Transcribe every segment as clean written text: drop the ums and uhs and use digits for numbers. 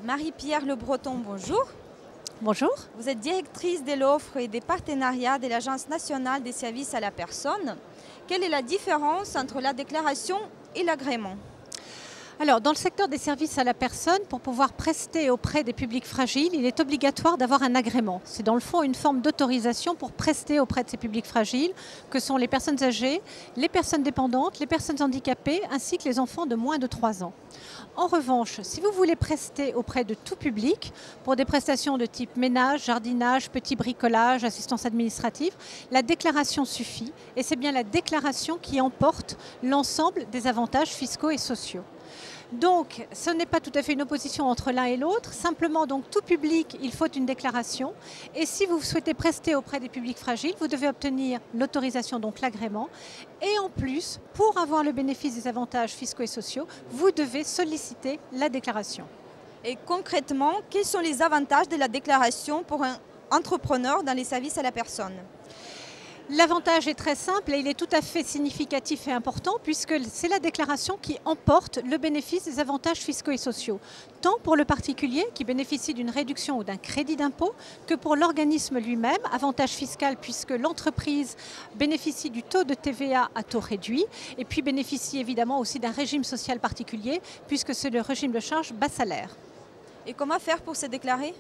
Marie-Pierre Le Breton, bonjour. Bonjour. Vous êtes directrice de l'offre et des partenariats de l'Agence nationale des services à la personne. Quelle est la différence entre la déclaration et l'agrément? Alors, dans le secteur des services à la personne, pour pouvoir prester auprès des publics fragiles, il est obligatoire d'avoir un agrément. C'est dans le fond une forme d'autorisation pour prester auprès de ces publics fragiles, que sont les personnes âgées, les personnes dépendantes, les personnes handicapées, ainsi que les enfants de moins de 3 ans. En revanche, si vous voulez prester auprès de tout public, pour des prestations de type ménage, jardinage, petit bricolage, assistance administrative, la déclaration suffit. Et c'est bien la déclaration qui emporte l'ensemble des avantages fiscaux et sociaux. Donc, ce n'est pas tout à fait une opposition entre l'un et l'autre. Simplement, donc, tout public, il faut une déclaration. Et si vous souhaitez prester auprès des publics fragiles, vous devez obtenir l'autorisation, donc l'agrément. Et en plus, pour avoir le bénéfice des avantages fiscaux et sociaux, vous devez solliciter la déclaration. Et concrètement, quels sont les avantages de la déclaration pour un entrepreneur dans les services à la personne? L'avantage est très simple et il est tout à fait significatif et important puisque c'est la déclaration qui emporte le bénéfice des avantages fiscaux et sociaux, tant pour le particulier qui bénéficie d'une réduction ou d'un crédit d'impôt que pour l'organisme lui-même, avantage fiscal puisque l'entreprise bénéficie du taux de TVA à taux réduit et puis bénéficie évidemment aussi d'un régime social particulier puisque c'est le régime de charge bas salaire. Et comment faire pour se déclarer?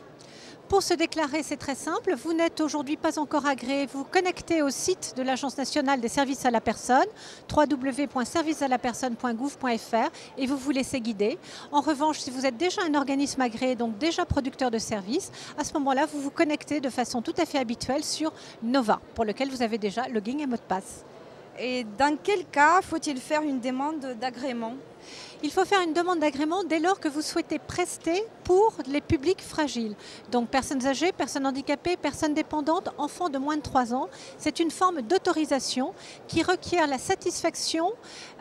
Pour se déclarer, c'est très simple. Vous n'êtes aujourd'hui pas encore agréé. Vous vous connectez au site de l'Agence nationale des services à la personne, www.servicealapersonne.gouv.fr, et vous vous laissez guider. En revanche, si vous êtes déjà un organisme agréé, donc déjà producteur de services, à ce moment-là, vous vous connectez de façon tout à fait habituelle sur Nova, pour lequel vous avez déjà login et mot de passe. Et dans quel cas faut-il faire une demande d'agrément? Il faut faire une demande d'agrément dès lors que vous souhaitez prester pour les publics fragiles. Donc personnes âgées, personnes handicapées, personnes dépendantes, enfants de moins de 3 ans. C'est une forme d'autorisation qui requiert la satisfaction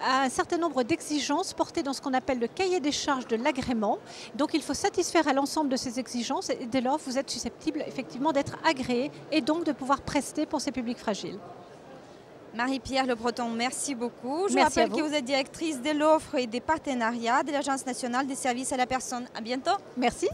à un certain nombre d'exigences portées dans ce qu'on appelle le cahier des charges de l'agrément. Donc il faut satisfaire à l'ensemble de ces exigences et dès lors vous êtes susceptible effectivement d'être agréé et donc de pouvoir prester pour ces publics fragiles. Marie-Pierre Le Breton, merci beaucoup. Je Merci rappelle que vous êtes directrice de l'offre et des partenariats de l'Agence nationale des services à la personne. À bientôt. Merci.